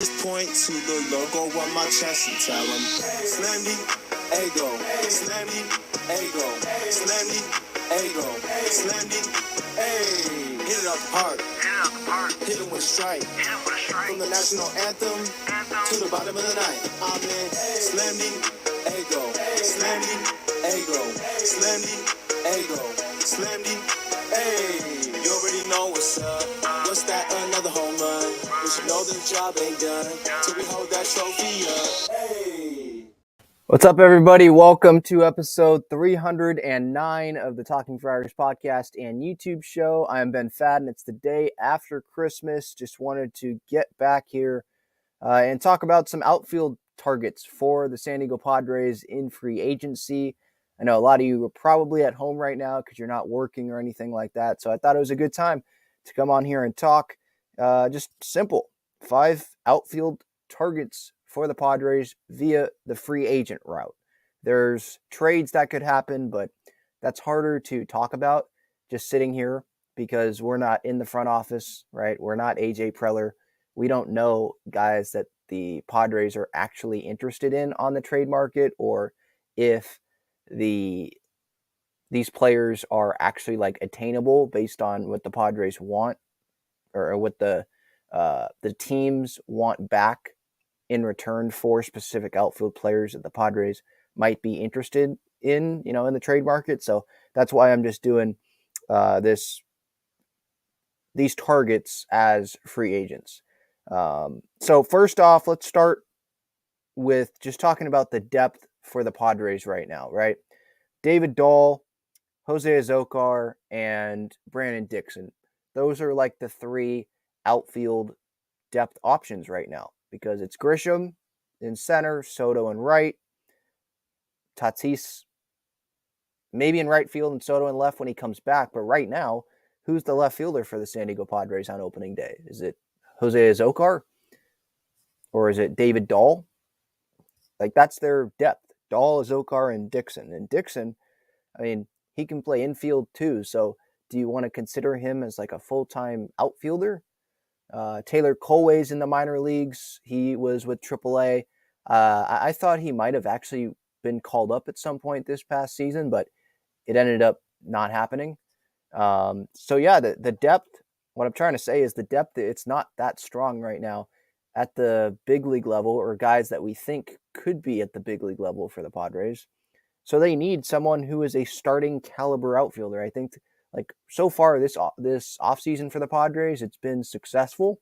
Just point to the logo on my chest and tell them, Slammy, ego, Slammy, ego, Slammy, ego, Slammy, hey. Hit it up hard, hit it with a strike. From the national anthem to the bottom of the night. I'm in Slammy, ego, Slammy, ego, Slammy, ego, Slammy, hey. You already know what's up. What's that? Another home run. We should know the job ain't done till we hold that trophy up. Hey. What's up, everybody? Welcome to episode 309 of the Talking Friars podcast and YouTube show. I am Ben Fadden. It's the day after Christmas. Just wanted to get back here and talk about some outfield targets for the San Diego Padres in free agency. I know a lot of you are probably at home right now because you're not working or anything like that. So I thought it was a good time to come on here and talk. Just simple 5 outfield targets for the Padres via the free agent route. There's trades that could happen, but that's harder to talk about just sitting here because we're not in the front office, right? We're not AJ Preller. We don't know guys that the Padres are actually interested in on the trade market, or if these players are actually like attainable based on what the Padres want or what the teams want back in return for specific outfield players that the Padres might be interested in, in the trade market. So that's why I'm just doing these targets as free agents. So first off, let's start with just talking about the depth for the Padres right now, right? David Dahl, Jose Azocar, and Brandon Dixon. Those are like the 3 outfield depth options right now because it's Grisham in center, Soto in right, Tatis maybe in right field and Soto in left when he comes back. But right now, who's the left fielder for the San Diego Padres on opening day? Is it Jose Azocar or is it David Dahl? Like, that's their depth. Dahl, Azocar, and Dixon. And Dixon, I mean, he can play infield too. So do you want to consider him as like a full-time outfielder? Taylor Colway's in the minor leagues. He was with AAA. I thought he might have actually been called up at some point this past season, but it ended up not happening. So yeah, the depth, what I'm trying to say is the depth, it's not that strong right now at the big league level, or guys that we think could be at the big league level for the Padres. So they need someone who is a starting caliber outfielder. I think like so far this offseason for the Padres, it's been successful,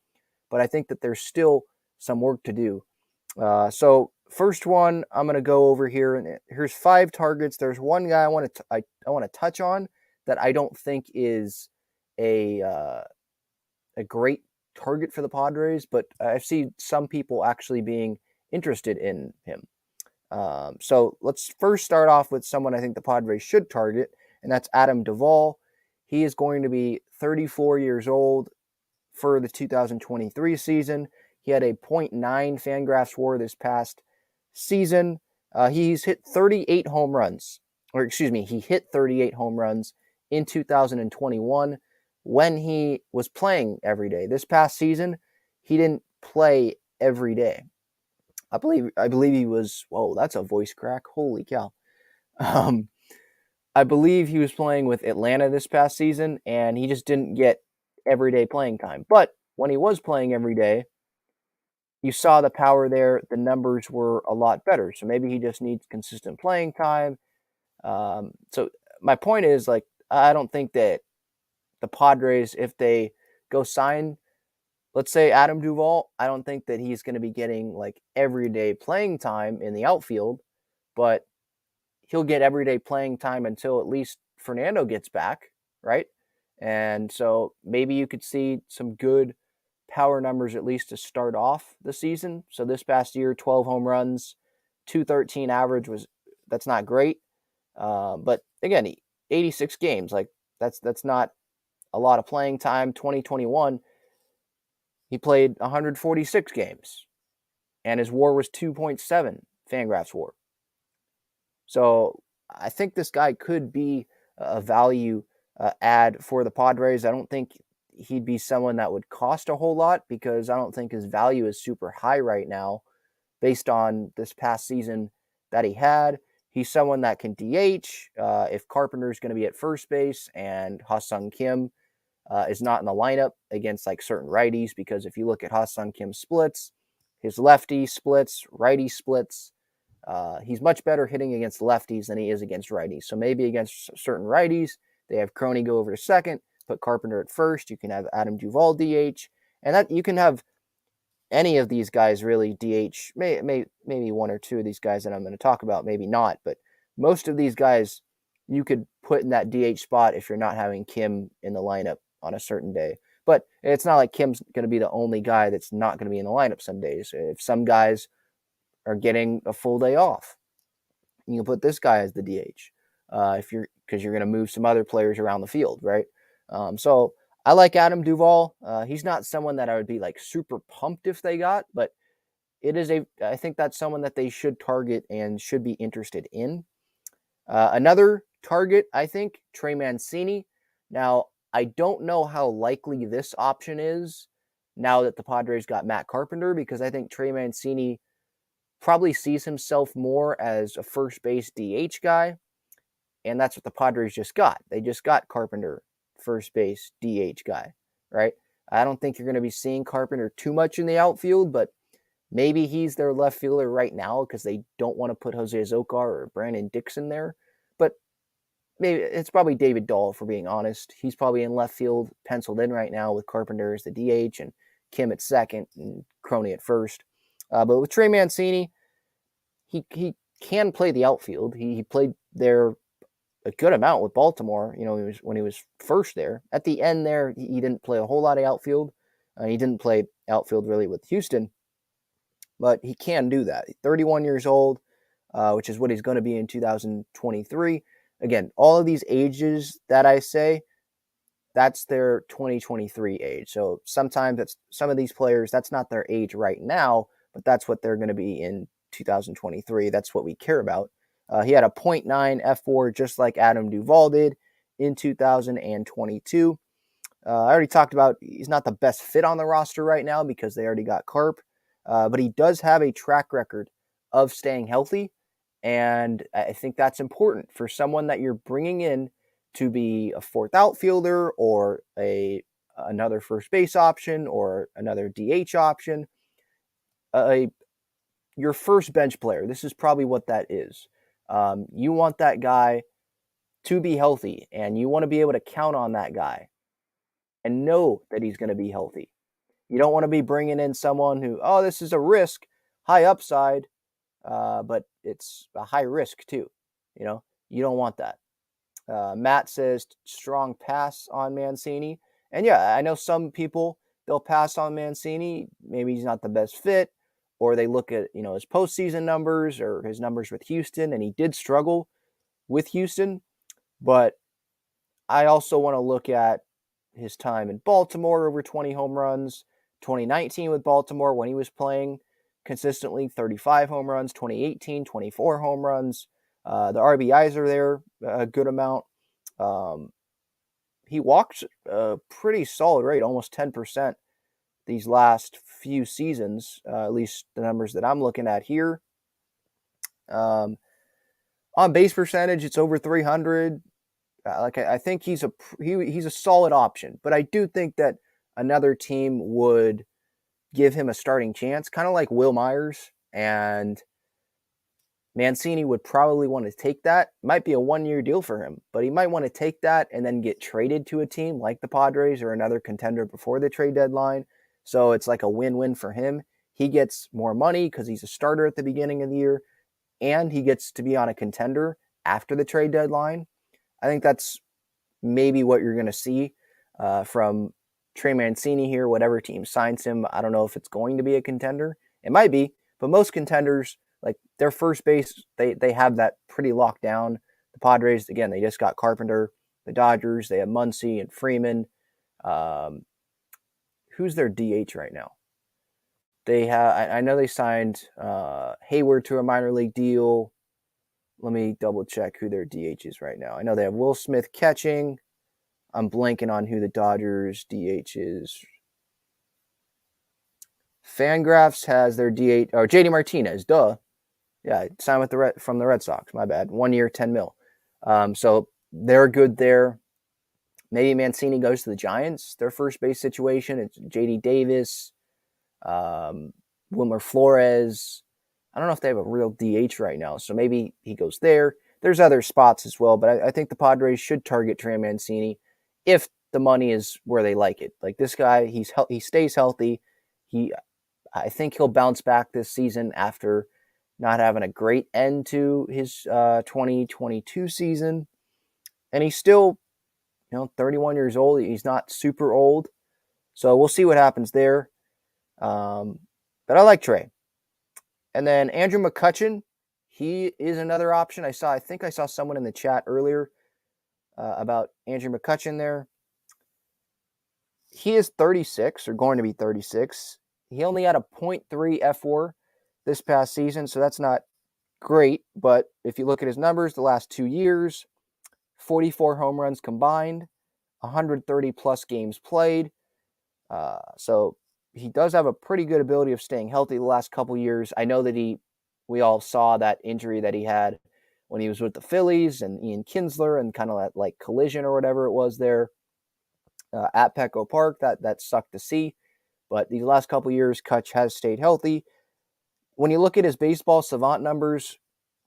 but I think that there's still some work to do. So first one I'm going to go over here, and here's 5 targets. There's one guy I want to touch on that I don't think is a great target for the Padres, but I see some people actually being interested in him. So let's first start off with someone I think the Padres should target, and that's Adam Duvall. He is going to be 34 years old for the 2023 season. He had a .9 Fangraphs WAR this past season. He's hit 38 home runs, he hit 38 home runs in 2021 when he was playing every day. This past season, he didn't play every day. I believe he was, whoa, that's a voice crack. Holy cow. I believe he was playing with Atlanta this past season, and he just didn't get everyday playing time. But when he was playing every day, you saw the power there. The numbers were a lot better. So maybe he just needs consistent playing time. So my point is, like, I don't think that the Padres, if they go sign, let's say Adam Duvall, I don't think that he's going to be getting like everyday playing time in the outfield, but he'll get everyday playing time until at least Fernando gets back, right? And so maybe you could see some good power numbers at least to start off the season. So this past year, 12 home runs, 213 average that's not great. But again, 86 games, like that's not a lot of playing time. 2021, he played 146 games, and his WAR was 2.7 Fangraphs WAR. So I think this guy could be a value add for the Padres. I don't think he'd be someone that would cost a whole lot because I don't think his value is super high right now based on this past season that he had. He's someone that can DH if Carpenter's going to be at first base and Ha-Seong Kim is not in the lineup against like certain righties, because if you look at Ha-Seong Kim's splits, his lefty splits, righty splits, he's much better hitting against lefties than he is against righties. So maybe against certain righties, they have Crony go over to second, put Carpenter at first. You can have Adam Duvall DH, and that you can have any of these guys really DH. Maybe one or two of these guys that I'm going to talk about, maybe not, but most of these guys you could put in that DH spot if you're not having Kim in the lineup on a certain day. But it's not like Kim's going to be the only guy that's not going to be in the lineup some days. If some guys are getting a full day off, you can put this guy as the DH because you're going to move some other players around the field, right? So I like Adam Duvall. He's not someone that I would be like super pumped if they got, but I think that's someone that they should target and should be interested in. Another target, I think, Trey Mancini. Now, I don't know how likely this option is now that the Padres got Matt Carpenter, because I think Trey Mancini probably sees himself more as a first base DH guy, and that's what the Padres just got. They just got Carpenter, first base DH guy, right? I don't think you're going to be seeing Carpenter too much in the outfield, but maybe he's their left fielder right now because they don't want to put Jose Azocar or Brandon Dixon there. But maybe it's probably David Dahl, if we're being honest. He's probably in left field, penciled in right now with Carpenter as the DH and Kim at second and Crony at first. But with Trey Mancini, he can play the outfield. He played there a good amount with Baltimore, when he was first there. At the end there, he didn't play a whole lot of outfield. He didn't play outfield really with Houston, but he can do that. 31 years old, which is what he's going to be in 2023. Again, all of these ages that I say, that's their 2023 age. So sometimes some of these players, that's not their age right now, but that's what they're going to be in 2023. That's what we care about. He had a .9 F4 just like Adam Duvall did in 2022. I already talked about he's not the best fit on the roster right now because they already got Carp, but he does have a track record of staying healthy, and I think that's important for someone that you're bringing in to be a fourth outfielder or another first base option or another DH option. Your first bench player, this is probably what that is. You want that guy to be healthy, and you want to be able to count on that guy and know that he's going to be healthy. You don't want to be bringing in someone who, this is a risk, high upside, but it's a high risk too. You don't want that. Matt says strong pass on Mancini. And yeah, I know some people, they'll pass on Mancini. Maybe he's not the best fit, or they look at, his postseason numbers or his numbers with Houston, and he did struggle with Houston. But I also want to look at his time in Baltimore, over 20 home runs, 2019 with Baltimore when he was playing consistently, 35 home runs, 2018, 24 home runs. The RBIs are there a good amount. He walked a pretty solid rate, almost 10% these last few seasons, at least the numbers that I'm looking at here. On base percentage, it's over 300. I think he's a solid option, but I do think that another team would give him a starting chance, kind of like Wil Myers, and Mancini would probably want to take that. Might be a 1-year deal for him, but he might want to take that and then get traded to a team like the Padres or another contender before the trade deadline. So it's like a win-win for him. He gets more money because he's a starter at the beginning of the year, and he gets to be on a contender after the trade deadline. I think that's maybe what you're going to see from Trey Mancini here, whatever team signs him. I don't know if it's going to be a contender. It might be, but most contenders, like their first base, they have that pretty locked down. The Padres, again, they just got Carpenter. The Dodgers, they have Muncy and Freeman. Who's their DH right now? They have. I know they signed Hayward to a minor league deal. Let me double check who their DH is right now. I know they have Will Smith catching. I'm blanking on who the Dodgers DH is. Fangraphs has their DH, or JD Martinez, duh. Yeah, signed with from the Red Sox, my bad. 1 year, $10 million. So they're good there. Maybe Mancini goes to the Giants, their first base situation. It's J.D. Davis, Wilmer Flores. I don't know if they have a real DH right now, so maybe he goes there. There's other spots as well, but I think the Padres should target Trey Mancini if the money is where they like it. Like this guy, he stays healthy. I think he'll bounce back this season after not having a great end to his 2022 season, and he's still 31 years old. He's not super old. So we'll see what happens there. But I like Trey. And then Andrew McCutchen, he is another option. I think I saw someone in the chat earlier about Andrew McCutchen there. He is 36, or going to be 36. He only had a .3 F4 this past season, so that's not great. But if you look at his numbers the last 2 years, 44 home runs combined, 130 plus games played. So he does have a pretty good ability of staying healthy the last couple years. I know that we all saw that injury that he had when he was with the Phillies and Ian Kinsler, and kind of that like collision or whatever it was there at Petco Park. That sucked to see. But these last couple years, Kutch has stayed healthy. When you look at his baseball savant numbers,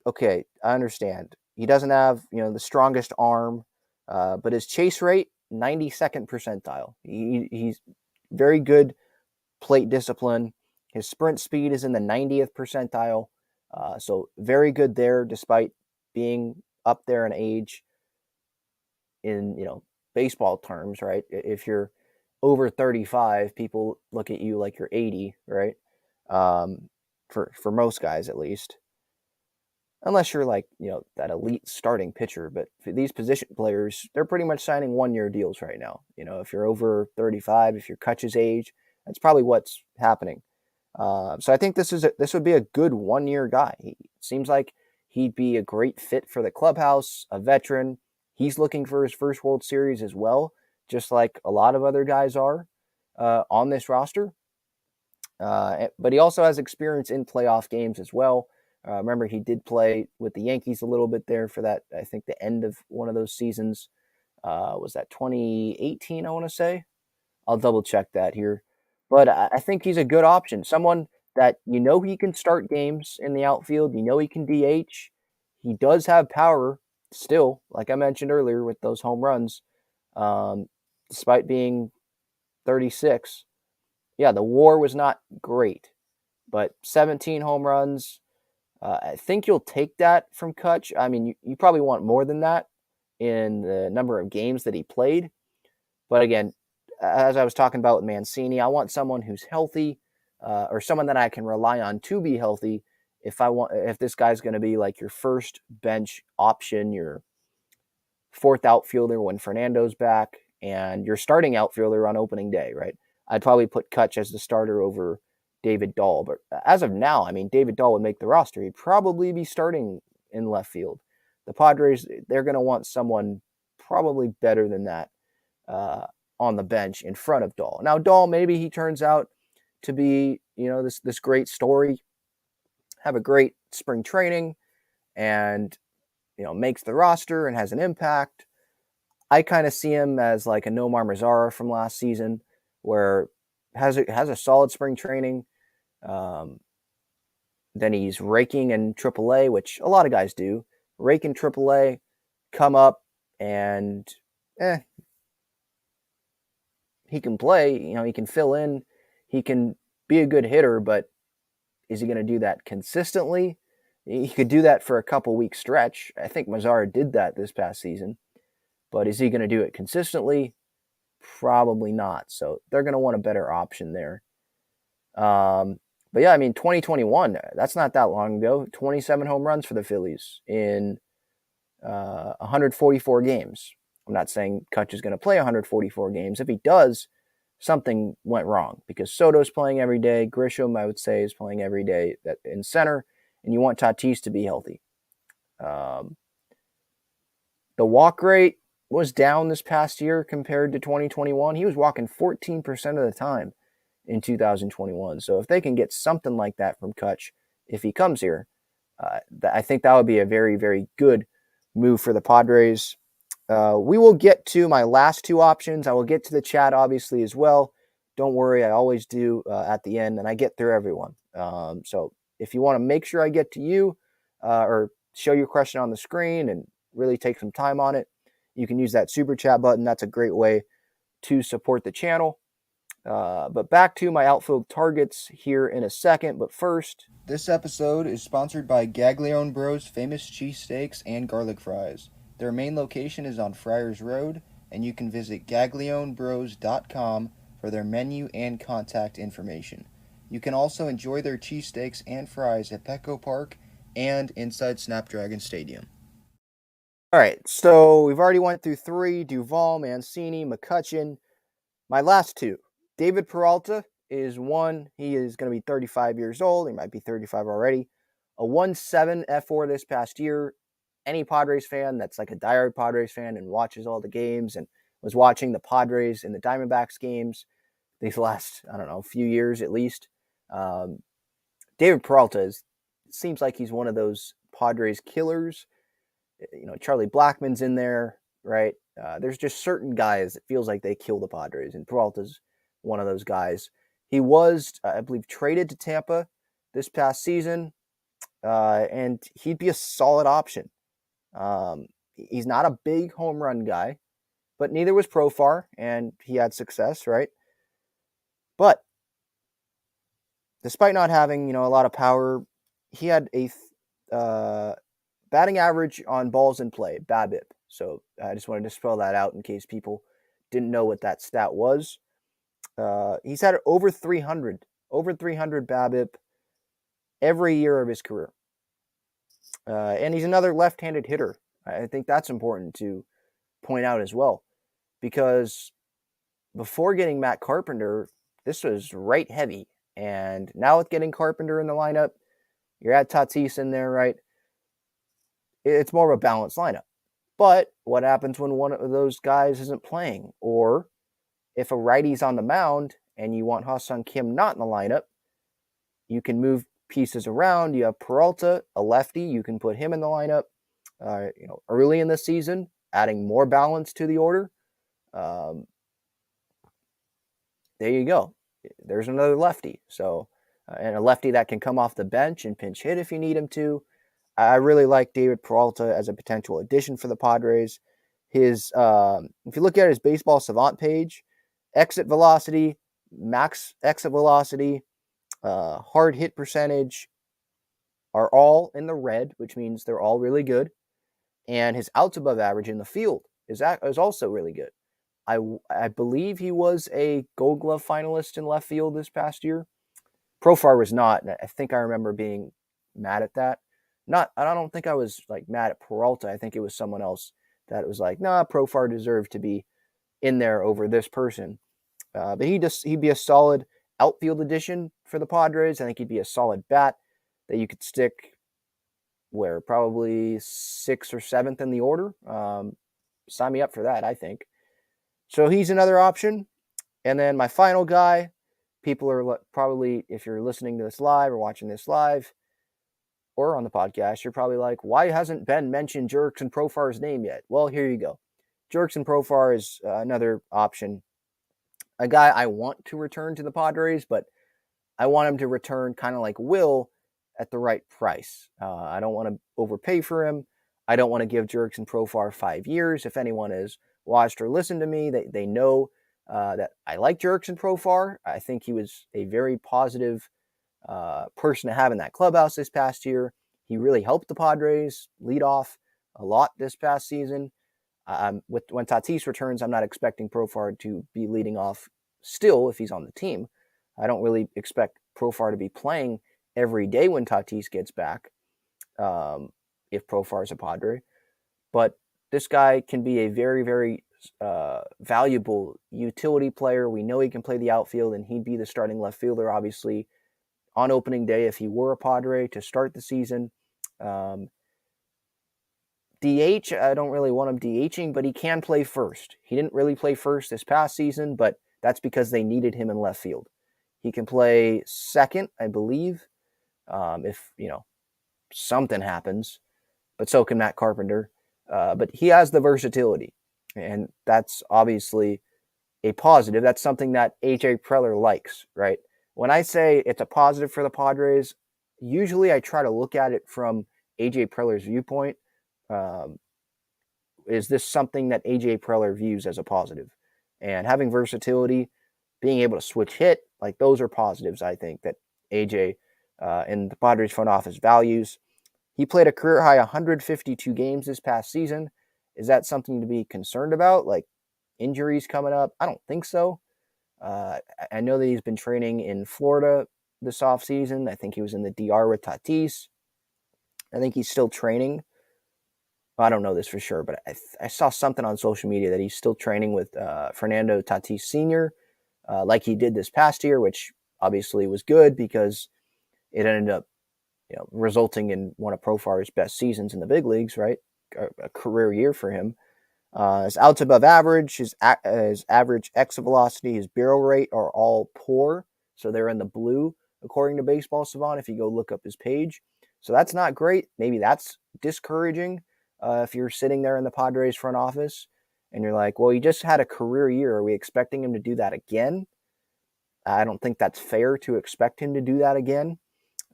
okay, I understand. He doesn't have the strongest arm, but his chase rate, 92nd percentile. He's very good plate discipline. His sprint speed is in the 90th percentile. So very good there, despite being up there in age in, baseball terms, right? If you're over 35, people look at you like you're 80, right? For most guys, at least. Unless you're like, that elite starting pitcher. But for these position players, they're pretty much signing 1-year deals right now. If you're over 35, if you're Kutch's age, that's probably what's happening. So I think this would be a good 1-year guy. He seems like he'd be a great fit for the clubhouse, a veteran. He's looking for his first World Series as well, just like a lot of other guys are on this roster. But he also has experience in playoff games as well. Remember, he did play with the Yankees a little bit there for that, I think, the end of one of those seasons. Was that 2018, I want to say? I'll double check that here. But I think he's a good option. Someone that he can start games in the outfield. He can DH. He does have power still, like I mentioned earlier, with those home runs, despite being 36. Yeah, the WAR was not great, but 17 home runs. I think you'll take that from Kutch. I mean, you probably want more than that in the number of games that he played. But again, as I was talking about with Mancini, I want someone who's healthy, or someone that I can rely on to be healthy. If this guy's going to be like your first bench option, your fourth outfielder when Fernando's back, and your starting outfielder on opening day, right? I'd probably put Kutch as the starter over David Dahl. But as of now, I mean, David Dahl would make the roster. He'd probably be starting in left field. The Padres, they're going to want someone probably better than that on the bench in front of Dahl. Now, Dahl, maybe he turns out to be, this great story, have a great spring training, and, makes the roster and has an impact. I kind of see him as like a Nomar Mazara from last season, where has a solid spring training. Then he's raking in AAA, which a lot of guys do. Rake in AAA, come up, and he can play. He can fill in. He can be a good hitter, but is he going to do that consistently? He could do that for a couple week stretch. I think Mazara did that this past season. But is he going to do it consistently? Probably not. So they're going to want a better option there. But yeah, I mean, 2021, that's not that long ago. 27 home runs for the Phillies in 144 games. I'm not saying Kutch is going to play 144 games. If he does, something went wrong, because Soto's playing every day. Grisham, I would say, is playing every day in center, and you want Tatis to be healthy. The walk rate, was down this past year compared to 2021. He was walking 14% of the time in 2021. So if they can get something like that from Kutch, if he comes here, I think that would be a very, very good move for the Padres. We will get to my last two options. I will get to the chat, obviously, as well. Don't worry, I always do at the end, and I get through everyone. So if you want to make sure I get to you or show your question on the screen and really take some time on it, you can use that super chat button. That's a great way to support the channel. But back to my outfield targets here in a second. But first, this episode is sponsored by Gaglione Bros Famous Cheesesteaks and Garlic Fries. Their main location is on Friars Road, and you can visit gaglionebros.com for their menu and contact information. You can also enjoy their cheesesteaks and fries at Petco Park and inside Snapdragon Stadium. All right, so we've already went through three: Duvall, Mancini, McCutchen. My last two. David Peralta is one. He is going to be 35 years old. He might be 35 already. A 1.7 F4 this past year. Any Padres fan that's like a diehard Padres fan and watches all the games and was watching the Padres and the Diamondbacks games these last, few years at least. David Peralta seems like he's one of those Padres killers. Charlie Blackmon's in there, right? There's just certain guys that feels like they kill the Padres, and Peralta's one of those guys. He was, I believe, traded to Tampa this past season, and he'd be a solid option. He's not a big home run guy, but neither was Profar, and he had success, right? But despite not having, a lot of power, he had a batting average on balls in play, BABIP. So I just wanted to spell that out in case people didn't know what that stat was. He's had over 300 BABIP every year of his career. And he's another left-handed hitter. I think that's important to point out as well, because before getting Matt Carpenter, this was right heavy. And now with getting Carpenter in the lineup, you're at Tatis in there, right? It's more of a balanced lineup. But what happens when one of those guys isn't playing? Or if a righty's on the mound and you want Ha-Seong Kim not in the lineup, you can move pieces around. You have Peralta, a lefty. You can put him in the lineup early in the season, adding more balance to the order. There you go. There's another lefty. So, and a lefty that can come off the bench and pinch hit if you need him to. I really like David Peralta as a potential addition for the Padres. His, if you look at his Baseball Savant page, exit velocity, max exit velocity, hard hit percentage are all in the red, which means they're all really good. And his outs above average in the field is also really good. I believe he was a Gold Glove finalist in left field this past year. Profar was not, and I think I remember being mad at that. I don't think I was like mad at Peralta. I think it was someone else that was like, nah, Profar deserved to be in there over this person. But he'd be a solid outfield addition for the Padres. I think he'd be a solid bat that you could stick where probably 6th or 7th in the order. Sign me up for that, I think. So he's another option. And then my final guy, people are probably, if you're listening to this live or watching this live or on the podcast, you're probably like, why hasn't Ben mentioned Jerickson Profar's name yet? Well, here you go. Jerickson Profar is another option. A guy I want to return to the Padres, but I want him to return kind of like Wil at the right price. I don't want to overpay for him. I don't want to give Jerickson Profar 5 years. If anyone has watched or listened to me, they know that I like Jerickson Profar. I think he was a very positive person to have in that clubhouse this past year. He really helped the Padres lead off a lot this past season. When Tatis returns, I'm not expecting Profar to be leading off still if he's on the team. I don't really expect Profar to be playing every day when Tatis gets back, if Profar is a Padre. But this guy can be a very, very valuable utility player. We know he can play the outfield, and he'd be the starting left fielder, obviously, on opening day if he were a Padre to start the season. DH, I don't really want him DHing, but he can play first. He didn't really play first this past season, but that's because they needed him in left field. He can play second, I believe, if, something happens, but so can Matt Carpenter. But he has the versatility, and that's obviously a positive. That's something that A.J. Preller likes, right? When I say it's a positive for the Padres, usually I try to look at it from A.J. Preller's viewpoint. Is this something that A.J. Preller views as a positive? And having versatility, being able to switch hit, like those are positives, I think, that A.J. And the Padres front office values. He played a career high 152 games this past season. Is that something to be concerned about? Like injuries coming up? I don't think so. I know that he's been training in Florida this offseason. I think he was in the DR with Tatis. I think he's still training. I don't know this for sure, but I saw something on social media that he's still training with Fernando Tatis Jr. Like he did this past year, which obviously was good because it ended up resulting in one of Profar's best seasons in the big leagues, right? A career year for him. His outs above average, his average exit velocity, his barrel rate are all poor. So they're in the blue, according to Baseball Savant, if you go look up his page. So that's not great. Maybe that's discouraging if you're sitting there in the Padres front office and you're like, well, he just had a career year. Are we expecting him to do that again? I don't think that's fair to expect him to do that again,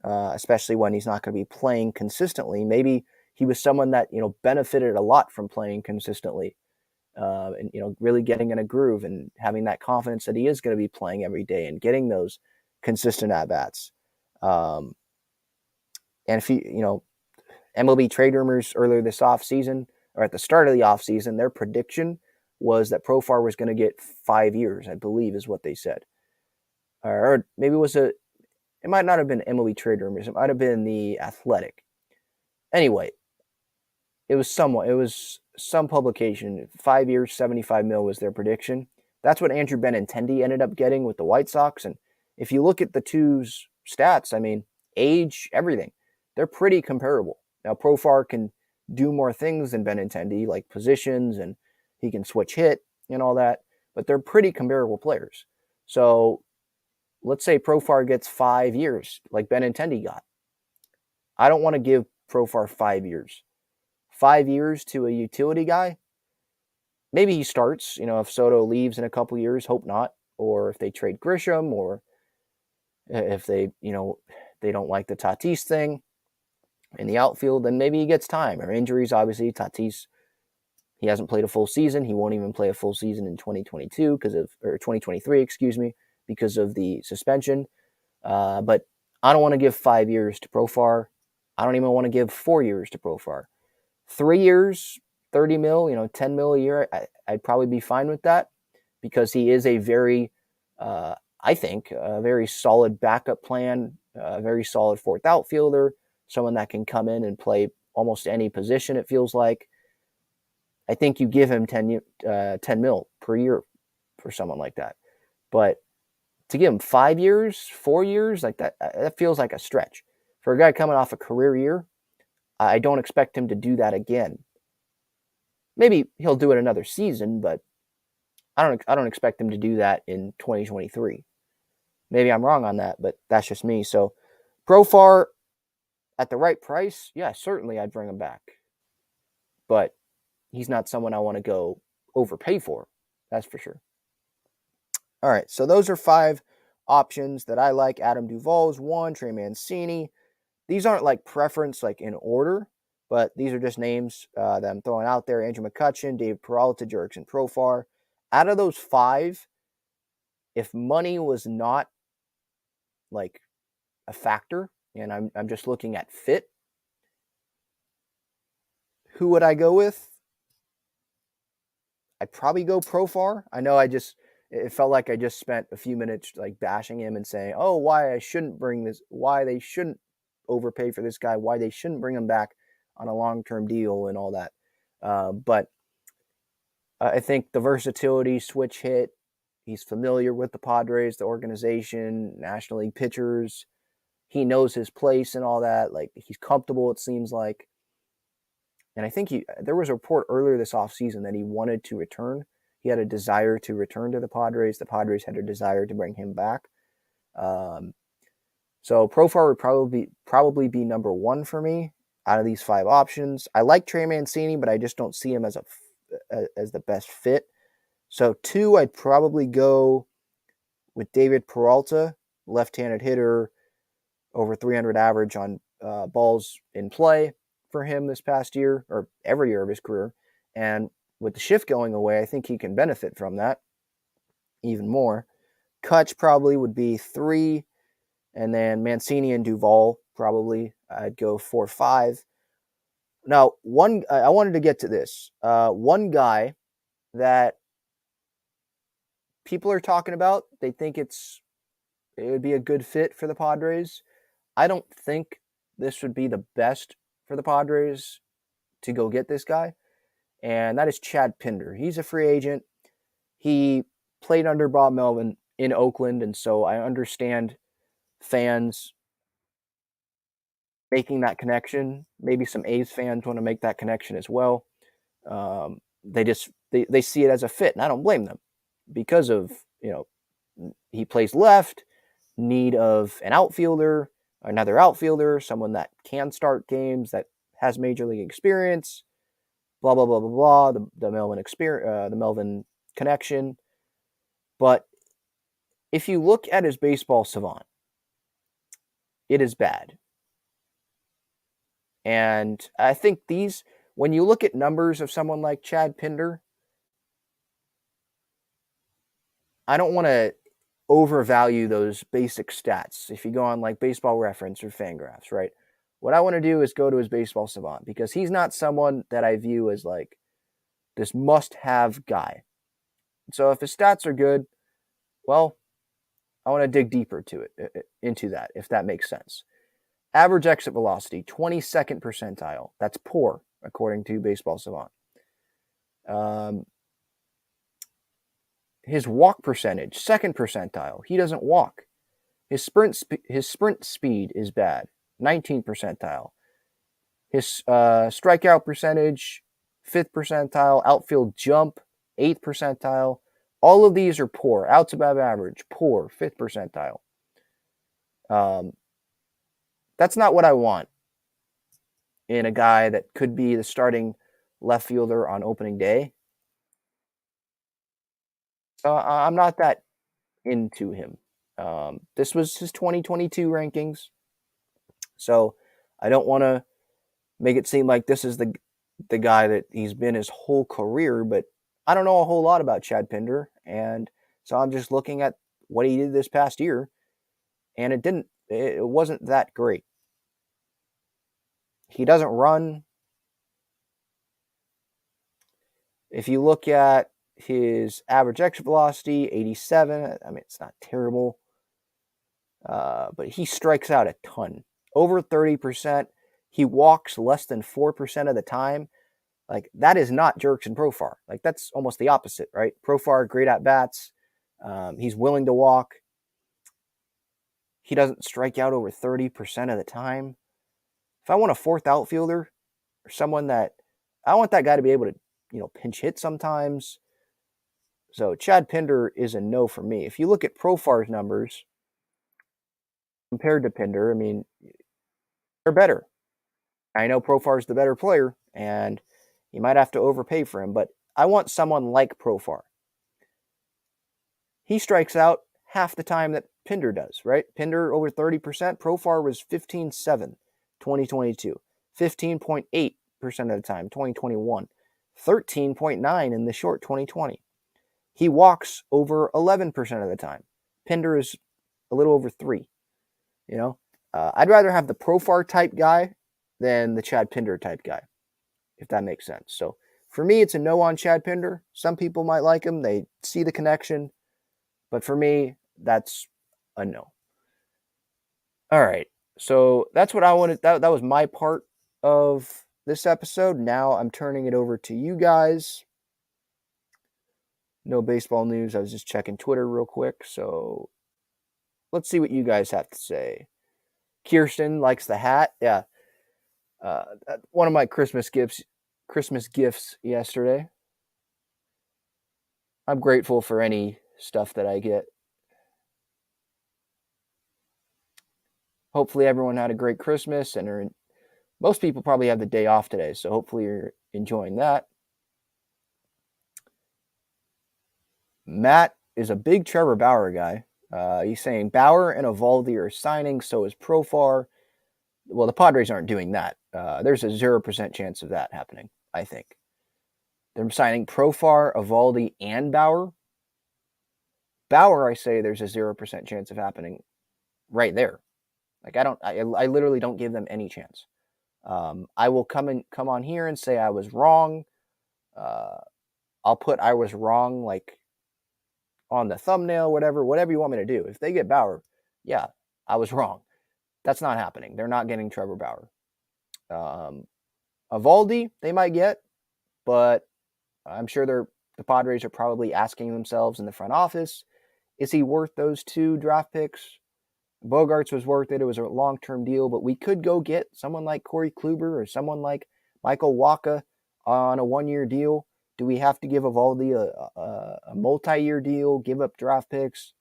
especially when he's not going to be playing consistently. Maybe he was someone that, benefited a lot from playing consistently and, really getting in a groove and having that confidence that he is going to be playing every day and getting those consistent at-bats. And if MLB trade rumors earlier this offseason, or at the start of the offseason, their prediction was that Profar was going to get 5 years, I believe is what they said. Or maybe it might not have been MLB trade rumors. It might have been the Athletic. Anyway, it was some publication. 5 years, $75 million was their prediction. That's what Andrew Benintendi ended up getting with the White Sox. And if you look at the two's stats, age, everything, they're pretty comparable. Now, Profar can do more things than Benintendi, like positions, and he can switch hit and all that, but they're pretty comparable players. So let's say Profar gets 5 years, like Benintendi got. I don't want to give Profar 5 years. 5 years to a utility guy, maybe he starts, if Soto leaves in a couple years, hope not, or if they trade Grisham, or if they don't like the Tatis thing in the outfield, then maybe he gets time. Or injuries, obviously, Tatis, he hasn't played a full season. He won't even play a full season in 2022 or 2023, because of the suspension. But I don't want to give 5 years to Profar. I don't even want to give 4 years to Profar. 3 years, 30 mil, $10 million a year, I'd probably be fine with that because he is a very, I think, a very solid backup plan, a very solid fourth outfielder, someone that can come in and play almost any position, it feels like. I think you give him 10 mil per year for someone like that. But to give him 5 years, 4 years, like that feels like a stretch. For a guy coming off a career year, I don't expect him to do that again. Maybe he'll do it another season, but I don't expect him to do that in 2023. Maybe I'm wrong on that, but that's just me. So Profar at the right price, yeah, certainly I'd bring him back. But he's not someone I want to go overpay for. That's for sure. All right, so those are 5 options that I like. Adam Duvall is 1, Trey Mancini. These aren't like preference, like in order, but these are just names that I'm throwing out there. Andrew McCutchen, Dave Peralta, Jerickson Profar. Out of those 5, if money was not like a factor, and I'm just looking at fit, who would I go with? I'd probably go Profar. I know it felt like I just spent a few minutes like bashing him and saying, oh, why they shouldn't overpay for this guy, why they shouldn't bring him back on a long-term deal and all that. But I think the versatility, switch hit, he's familiar with the Padres, the organization, National League pitchers. He knows his place and all that. Like, he's comfortable, it seems like. And I think there was a report earlier this offseason that he wanted to return. He had a desire to return to the Padres. The Padres had a desire to bring him back. So Profar would probably be number one for me out of these 5 options. I like Trey Mancini, but I just don't see him as the best fit. So 2, I'd probably go with David Peralta, left-handed hitter, over 300 average on balls in play for him this past year, or every year of his career. And with the shift going away, I think he can benefit from that even more. Kutch probably would be 3, and then Mancini and Duvall probably. I'd go 4, 5. Now, I wanted to get to this. One guy that people are talking about, they think it would be a good fit for the Padres. I don't think this would be the best for the Padres to go get this guy, and that is Chad Pinder. He's a free agent. He played under Bob Melvin in Oakland, and so I understand fans making that connection. Maybe some A's fans want to make that connection as well. They see it as a fit, and I don't blame them because of, he plays left, need of an outfielder, another outfielder, someone that can start games, that has major league experience, blah blah blah blah blah. The Melvin experience, the Melvin connection. But if you look at his baseball savant, it is bad. And I think when you look at numbers of someone like Chad Pinder, I don't want to overvalue those basic stats. If you go on like Baseball Reference or Fangraphs, right? What I want to do is go to his baseball savant, because he's not someone that I view as like this must-have guy. So if his stats are good, well, I want to dig deeper into that, if that makes sense. Average exit velocity, 22nd percentile. That's poor, according to Baseball Savant. His walk percentage, 2nd percentile. He doesn't walk. His sprint speed is bad, 19th percentile. His strikeout percentage, 5th percentile. Outfield jump, 8th percentile. All of these are poor. Outs above average, poor, 5th percentile. That's not what I want in a guy that could be the starting left fielder on opening day. So I'm not that into him. This was his 2022 rankings. So I don't want to make it seem like this is the guy that he's been his whole career, but I don't know a whole lot about Chad Pinder, and so I'm just looking at what he did this past year, and it wasn't that great. He doesn't run. If you look at his average exit velocity, 87. I mean, it's not terrible. But he strikes out a ton. Over 30%. He walks less than 4% of the time. Like, that is not Jerickson Profar. Like, that's almost the opposite, right? Profar, great at bats. He's willing to walk. He doesn't strike out over 30% of the time. If I want a 4th outfielder, or someone that I want that guy to be able to, pinch hit sometimes. So Chad Pinder is a no for me. If you look at Profar's numbers compared to Pinder, I mean, they're better. I know Profar's the better player, and you might have to overpay for him, but I want someone like Profar. He strikes out half the time that Pinder does, right? Pinder over 30%. Profar was 15.7, 2022. 15.8% of the time, 2021. 13.9 in the short 2020. He walks over 11% of the time. Pinder is a little over 3. I'd rather have the Profar type guy than the Chad Pinder type guy, if that makes sense. So for me, it's a no on Chad Pinder. Some people might like him. They see the connection. But for me, that's a no. All right. So that's what I wanted. That was my part of this episode. Now I'm turning it over to you guys. No baseball news. I was just checking Twitter real quick. So let's see what you guys have to say. Kirsten likes the hat. Yeah. One of my Christmas gifts Christmas gifts yesterday. I'm grateful for any stuff that I get. Hopefully everyone had a great Christmas, and most people probably have the day off today, so hopefully you're enjoying that. Matt is a big Trevor Bauer guy. He's saying Bauer and Eovaldi are signing, so is Profar. Well, the Padres aren't doing that. There's a 0% chance of that happening, I think. They're signing Profar, Eovaldi, and Bauer. Bauer, I say there's a 0% chance of happening right there. Like I literally don't give them any chance. I will come on here and say I was wrong. I'll put I was wrong like on the thumbnail, whatever you want me to do. If they get Bauer, yeah, I was wrong. That's not happening. They're not getting Trevor Bauer. Eovaldi, they might get, but I'm sure the Padres are probably asking themselves in the front office, is he worth those 2 draft picks? Bogarts was worth it. It was a long-term deal, but we could go get someone like Corey Kluber or someone like Michael Wacha on a 1-year deal. Do we have to give Eovaldi a multi-year deal, give up draft picks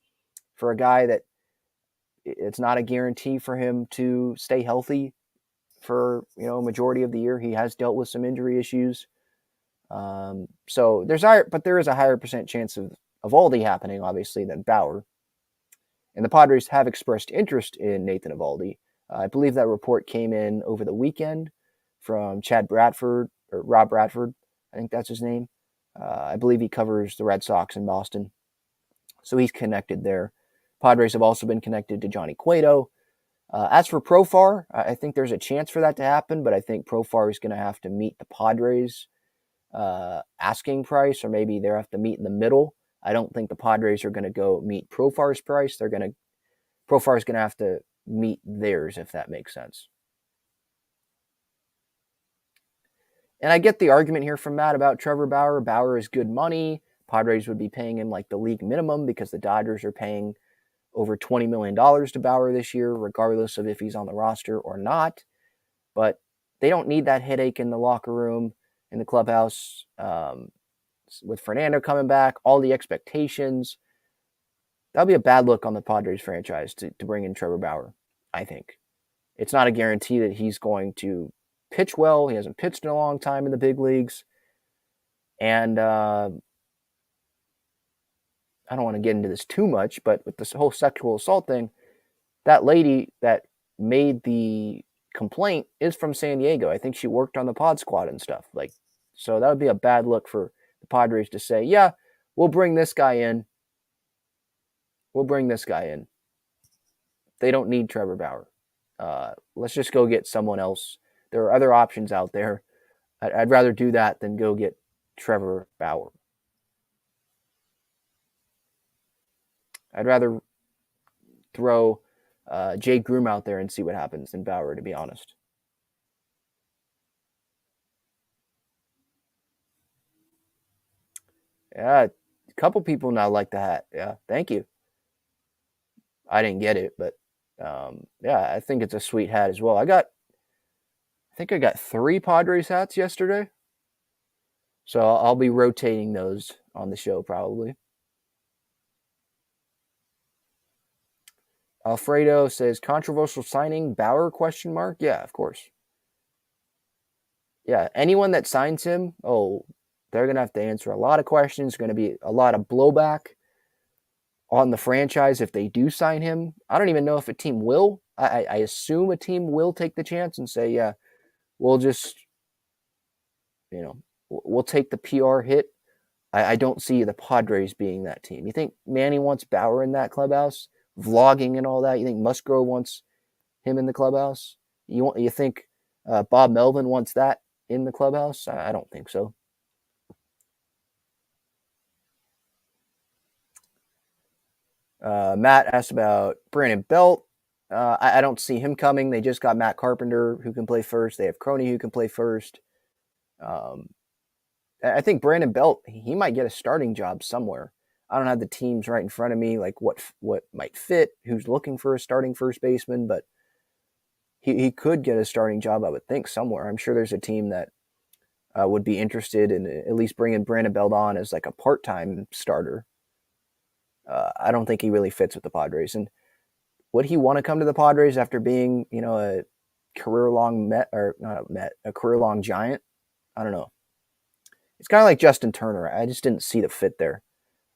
for a guy that it's not a guarantee for him to stay healthy for a majority of the year? He has dealt with some injury issues. So there is a higher percent chance of Eovaldi happening, obviously, than Bauer. And the Padres have expressed interest in Nathan Eovaldi. I believe that report came in over the weekend from Chad Bradford, or Rob Bradford, I think that's his name. I believe he covers the Red Sox in Boston. So he's connected there. Padres have also been connected to Johnny Cueto. As for Profar, I think there's a chance for that to happen, but I think Profar is going to have to meet the Padres asking price, or maybe they'll have to meet in the middle. I don't think the Padres are going to go meet Profar's price. Profar's going to have to meet theirs, if that makes sense. And I get the argument here from Matt about Trevor Bauer. Bauer is good money. Padres would be paying him like the league minimum because the Dodgers are paying over $20 million to Bauer this year, regardless of if he's on the roster or not. But they don't need that headache in the locker room, in the clubhouse. With Fernando coming back, all the expectations, that'll be a bad look on the Padres franchise to bring in Trevor Bauer, I think. It's not a guarantee that he's going to pitch well. He hasn't pitched in a long time in the big leagues. And I don't want to get into this too much, but with this whole sexual assault thing, that lady that made the complaint is from San Diego. I think she worked on the pod squad and stuff. So that would be a bad look for the Padres to say, yeah, we'll bring this guy in. They don't need Trevor Bauer. Let's just go get someone else. There are other options out there. I'd rather do that than go get Trevor Bauer. I'd rather throw Jay Groom out there and see what happens than Bauer, to be honest. Yeah, a couple people now like the hat. Yeah, thank you. I didn't get it, but yeah, I think it's a sweet hat as well. I think I got 3 Padres hats yesterday. So I'll be rotating those on the show probably. Alfredo says, controversial signing, Bauer, ? Yeah, of course. Yeah, anyone that signs him, they're going to have to answer a lot of questions. There's going to be a lot of blowback on the franchise if they do sign him. I don't even know if a team will. I assume a team will take the chance and say, yeah, we'll just, we'll take the PR hit. I don't see the Padres being that team. You think Manny wants Bauer in that clubhouse, vlogging and all that? You think Musgrove wants him in the clubhouse? You think Bob Melvin wants that in the clubhouse? I don't think so. Matt asked about Brandon Belt. I don't see him coming. They just got Matt Carpenter, who can play first. They have Crony, who can play first. I think Brandon Belt, he might get a starting job somewhere. I don't have the teams right in front of me, like what might fit, who's looking for a starting first baseman, but he could get a starting job, I would think, somewhere. I'm sure there's a team that would be interested in at least bringing Brandon Belt on as like a part-time starter. I don't think he really fits with the Padres. And would he want to come to the Padres after being, a career-long Met, or not a Met, a career-long Giant? I don't know. It's kind of like Justin Turner. I just didn't see the fit there.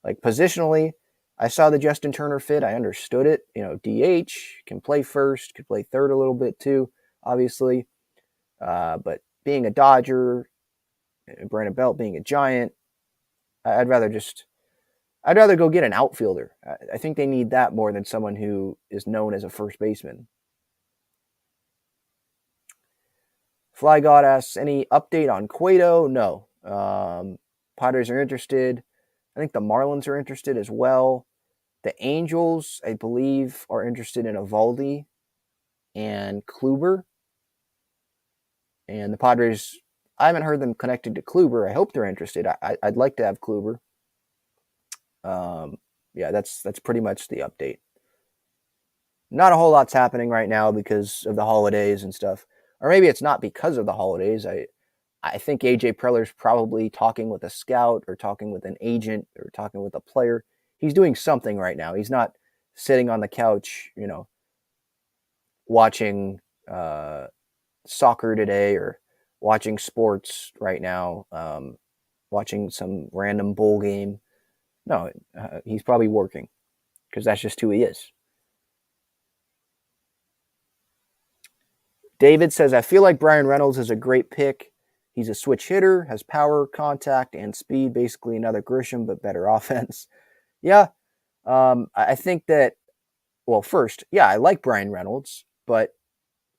Like positionally, I saw the Justin Turner fit. I understood it. DH, can play first, could play third a little bit too, obviously. But being a Dodger, Brandon Belt being a Giant, I'd rather go get an outfielder. I think they need that more than someone who is known as a first baseman. Fly God asks, any update on Cueto? No. Padres are interested. I think the Marlins are interested as well. The Angels, I believe, are interested in Evaldi and Kluber. And the Padres, I haven't heard them connected to Kluber. I hope they're interested. I'd like to have Kluber. Yeah, that's pretty much the update. Not a whole lot's happening right now because of the holidays and stuff. Or maybe it's not because of the holidays. I think AJ Preller's probably talking with a scout or talking with an agent or talking with a player. He's doing something right now. He's not sitting on the couch, watching soccer today or watching sports right now, watching some random bowl game. No, he's probably working because that's just who he is. David says, I feel like Brian Reynolds is a great pick. He's a switch hitter, has power, contact, and speed. Basically another Grisham, but better offense. Yeah, I think that, well, first, yeah, I like Brian Reynolds, but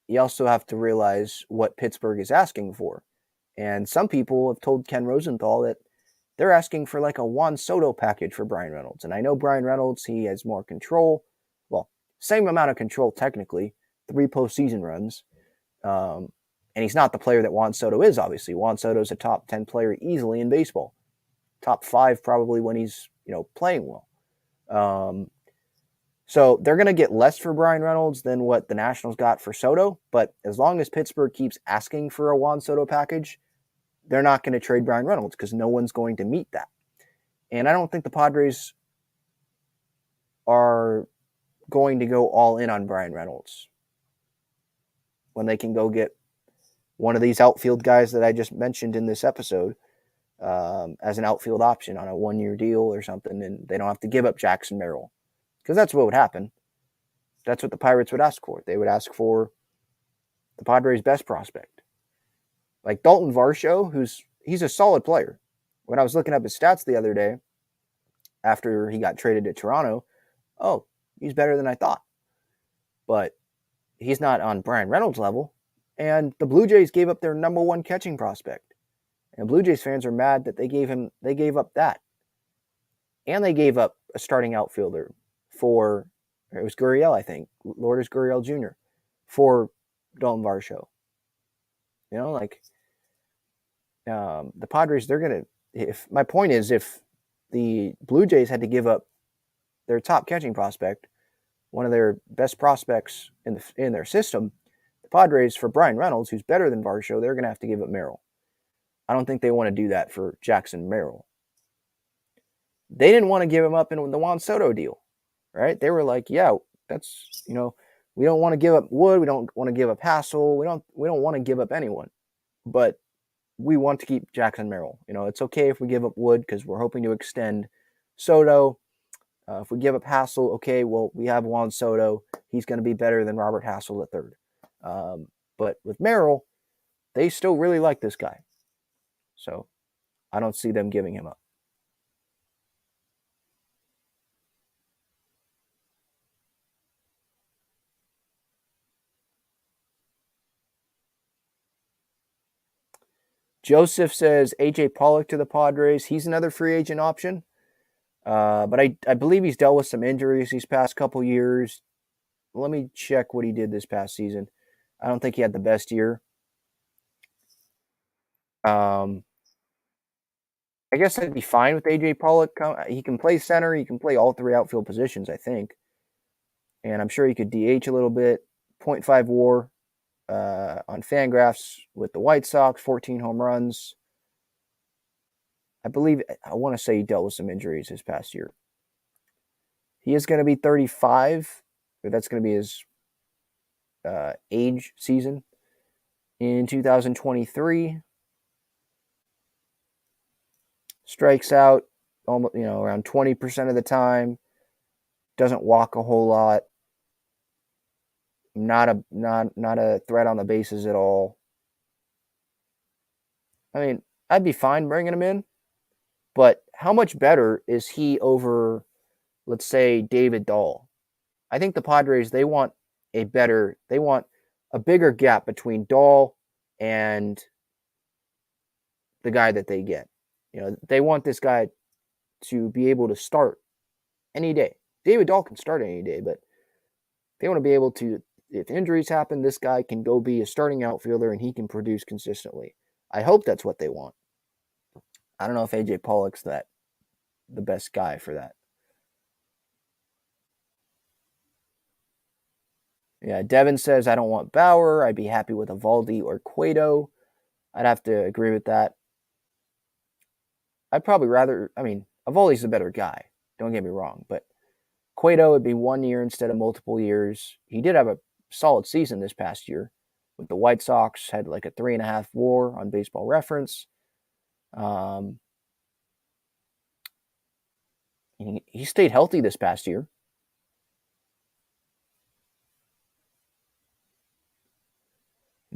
you also have to realize what Pittsburgh is asking for. And some people have told Ken Rosenthal that they're asking for like a Juan Soto package for Brian Reynolds. And I know Brian Reynolds, he has more control. Well, same amount of control technically, 3 postseason runs. And he's not the player that Juan Soto is, obviously. Juan Soto's a top 10 player easily in baseball. Top 5 probably when he's, playing well. So they're going to get less for Brian Reynolds than what the Nationals got for Soto. But as long as Pittsburgh keeps asking for a Juan Soto package, they're not going to trade Brian Reynolds because no one's going to meet that. And I don't think the Padres are going to go all in on Brian Reynolds when they can go get one of these outfield guys that I just mentioned in this episode as an outfield option on a 1-year deal or something, and they don't have to give up Jackson Merrill. Because that's what would happen. That's what the Pirates would ask for. They would ask for the Padres' best prospect. Like Dalton Varsho, he's a solid player. When I was looking up his stats the other day, after he got traded to Toronto, he's better than I thought. But he's not on Brian Reynolds' level. And the Blue Jays gave up their number 1 catching prospect. And Blue Jays fans are mad that they gave up that. And they gave up a starting outfielder for, it was Gurriel, I think, Lourdes Gurriel Jr. for Dalton Varsho. The Padres, they're going to, my point is, if the Blue Jays had to give up their top catching prospect, one of their best prospects in their system, the Padres, for Brian Reynolds, who's better than Varsho, they're going to have to give up Merrill. I don't think they want to do that for Jackson Merrill. They didn't want to give him up in the Juan Soto deal, right? They were like, yeah, that's, we don't want to give up Wood. We don't want to give up Hassel. We don't want to give up anyone, but we want to keep Jackson Merrill. It's okay if we give up Wood because we're hoping to extend Soto. If we give up Hassel, okay, well, we have Juan Soto. He's going to be better than Robert Hassel III. But with Merrill, they still really like this guy. So I don't see them giving him up. Joseph says AJ Pollock to the Padres. He's another free agent option. But I believe he's dealt with some injuries these past couple years. Let me check what he did this past season. I don't think he had the best year. I guess I'd be fine with AJ Pollock. He can play center. He can play all 3 outfield positions, I think. And I'm sure he could DH a little bit. 0.5 WAR on Fangraphs with the White Sox, 14 home runs. I want to say he dealt with some injuries this past year. He is going to be 35, but that's going to be his age season in 2023. Strikes out almost, around 20% of the time. Doesn't walk a whole lot. Not a threat on the bases at all. I mean, I'd be fine bringing him in, but how much better is he over, let's say, David Dahl? I think the Padres, they want a bigger gap between Dahl and the guy that they get. They want this guy to be able to start any day. David Dahl can start any day, but they want to be able to, if injuries happen, this guy can go be a starting outfielder and he can produce consistently. I hope that's what they want. I don't know if AJ Pollock's the best guy for that. Yeah, Devin says, I don't want Bauer. I'd be happy with Evaldi or Cueto. I'd have to agree with that. I'd probably rather, Evaldi's the better guy. Don't get me wrong. But Cueto would be 1 year instead of multiple years. He did have a solid season this past year with the White Sox, had like a 3.5 WAR on Baseball Reference. He stayed healthy this past year.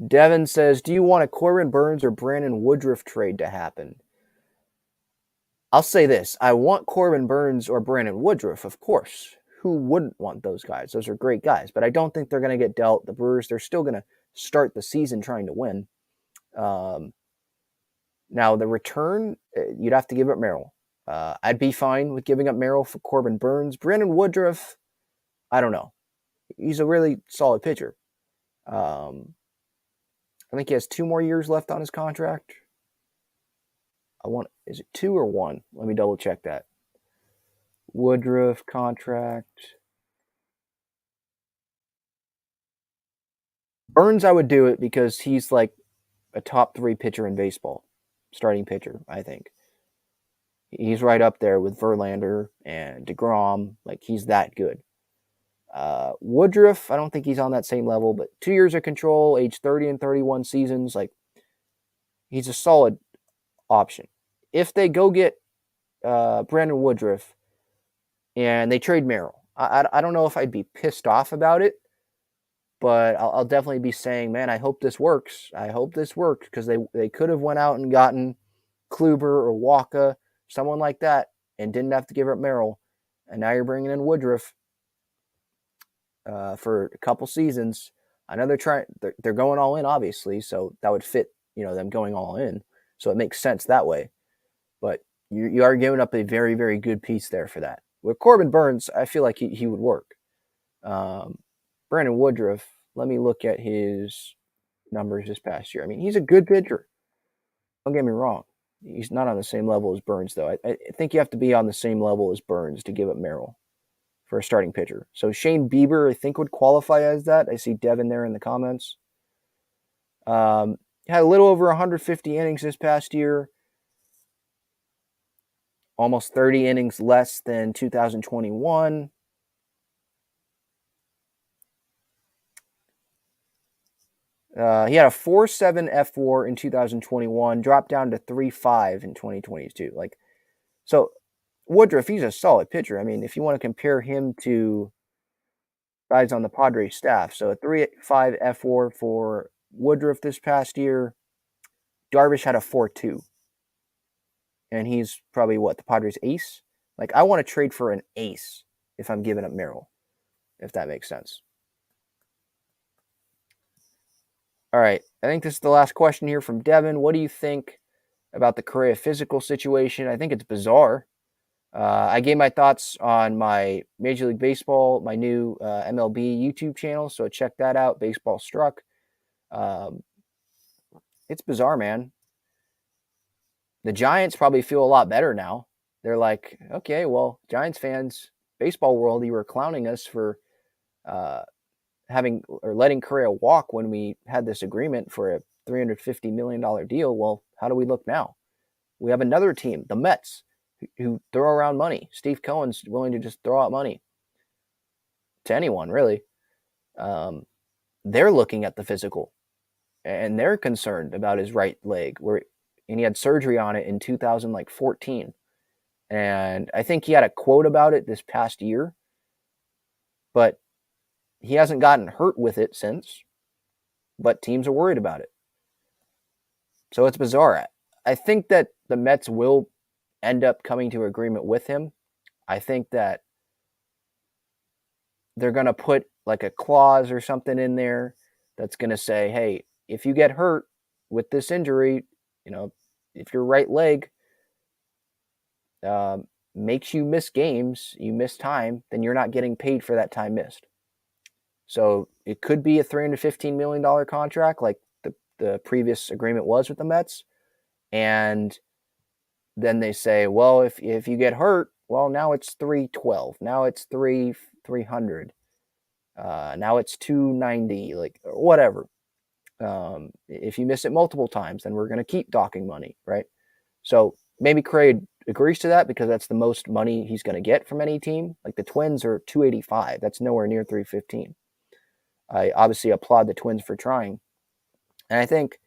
Devin says, do you want a Corbin Burnes or Brandon Woodruff trade to happen? I'll say this. I want Corbin Burnes or Brandon Woodruff, of course. Who wouldn't want those guys? Those are great guys. But I don't think they're going to get dealt. The Brewers, they're still going to start the season trying to win. Now, the return, you'd have to give up Merrill. I'd be fine with giving up Merrill for Corbin Burnes. Brandon Woodruff, I don't know. He's a really solid pitcher. I think he has 2 more years left on his contract. Is it 2 or 1? Let me double check that. Woodruff contract. Burnes, I would do it because he's like a top 3 pitcher in baseball. Starting pitcher, I think. He's right up there with Verlander and DeGrom. Like, he's that good. Woodruff, I don't think he's on that same level, but 2 years of control, age 30 and 31 seasons, like, he's a solid option. If they go get Brandon Woodruff and they trade Merrill, I don't know if I'd be pissed off about it, but I'll definitely be saying, man, I hope this works. I hope this works, because they could have went out and gotten Kluber or Waka, someone like that, and didn't have to give up Merrill. And now you're bringing in Woodruff for a couple seasons. I know they're going all in, obviously, so that would fit, them going all in. So it makes sense that way. But you are giving up a very, very good piece there for that. With Corbin Burnes, I feel like he would work. Brandon Woodruff, let me look at his numbers this past year. He's a good pitcher. Don't get me wrong. He's not on the same level as Burnes, though. I think you have to be on the same level as Burnes to give up Merrill for a starting pitcher. So Shane Bieber, I think, would qualify as that. I see Devin there in the comments. Had a little over 150 innings this past year. Almost 30 innings less than 2021. He had a 4.7 F4 in 2021, dropped down to 3.5 in 2022. So Woodruff, he's a solid pitcher. If you want to compare him to guys on the Padres staff, so a 3.5 F4 for Woodruff this past year. Darvish had a 4.2. And he's probably the Padres' ace? I want to trade for an ace if I'm giving up Merrill, if that makes sense. All right, I think this is the last question here from Devin. What do you think about the Correa physical situation? I think it's bizarre. I gave my thoughts on my Major League Baseball, my new MLB YouTube channel, so check that out, Baseball Struck. It's bizarre, man. The Giants probably feel a lot better now. They're like, okay, well, Giants fans, baseball world, you were clowning us for letting Correa walk when we had this agreement for a $350 million deal. Well, how do we look now? We have another team, the Mets, who throw around money. Steve Cohen's willing to just throw out money to anyone, really. They're looking at the physical, and they're concerned about his right leg, and he had surgery on it in 2014. And I think he had a quote about it this past year, but he hasn't gotten hurt with it since. But teams are worried about it. So it's bizarre. I think that the Mets will end up coming to agreement with him. I think that they're going to put like a clause or something in there that's going to say, hey, if you get hurt with this injury, if your right leg makes you miss games, you miss time, then you're not getting paid for that time missed. So it could be a $315 million contract like the previous agreement was with the Mets. And then they say, well, if you get hurt, well, now it's 312. Now it's 300. Now it's 290, like whatever. If you miss it multiple times, then we're going to keep docking money, right? So maybe Craig agrees to that because that's the most money he's going to get from any team. Like the Twins are 285. That's nowhere near 315. I obviously applaud the Twins for trying. And I think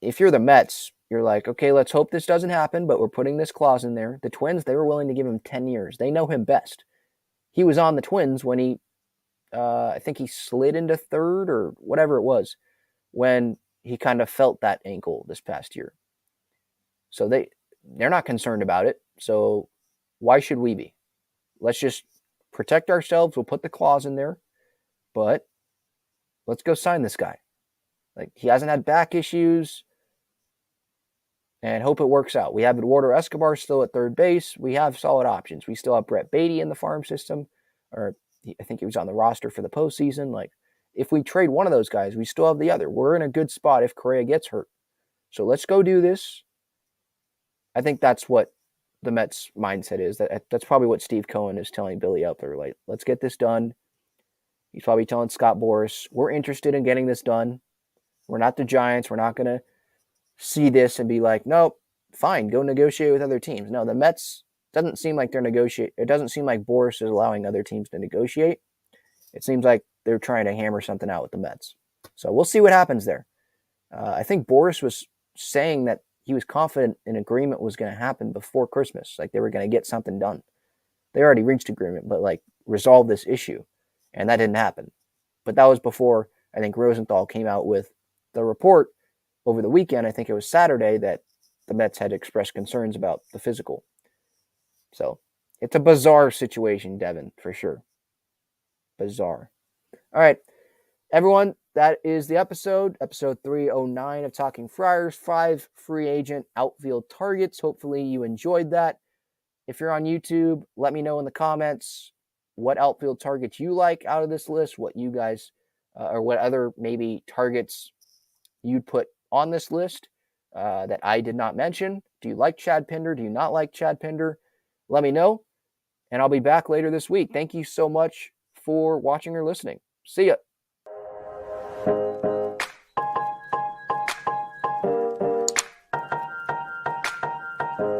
if you're the Mets, you're like, okay, let's hope this doesn't happen, but we're putting this clause in there. The Twins, they were willing to give him 10 years. They know him best. He was on the Twins when he, I think he slid into third or whatever it was, when he kind of felt that ankle this past year. So they're not concerned about it. So why should we be? Let's just protect ourselves. We'll put the clause in there, but let's go sign this guy. Like, he hasn't had back issues, and hope it works out. We have Eduardo Escobar still at third base. We have solid options. We still have Brett Beatty in the farm system, or I think he was on the roster for the postseason. Like, if we trade one of those guys, we still have the other. We're in a good spot if Correa gets hurt. So let's go do this. I think that's what the Mets' mindset is. That's probably what Steve Cohen is telling Billy Eppler. Like, let's get this done. He's probably telling Scott Boras, we're interested in getting this done. We're not the Giants. We're not going to see this and be like, nope, fine, go negotiate with other teams. No, the Mets, doesn't seem like they're negotiating. It doesn't seem like Boras is allowing other teams to negotiate. It seems like they're trying to hammer something out with the Mets. So we'll see what happens there. I think Boras was saying that he was confident an agreement was going to happen before Christmas. Like, they were going to get something done. They already reached agreement, but like resolve this issue. And that didn't happen. But that was before, I think, Rosenthal came out with the report over the weekend. I think it was Saturday, that the Mets had expressed concerns about the physical. So it's a bizarre situation, Devin, for sure. Bizarre. All right, everyone, that is the episode 309 of Talking Friars, 5 free agent outfield targets. Hopefully you enjoyed that. If you're on YouTube, let me know in the comments what outfield targets you like out of this list, what you guys, or what other maybe targets you'd put on this list that I did not mention. Do you like Chad Pinder? Do you not like Chad Pinder? Let me know, and I'll be back later this week. Thank you so much for watching or listening. See ya.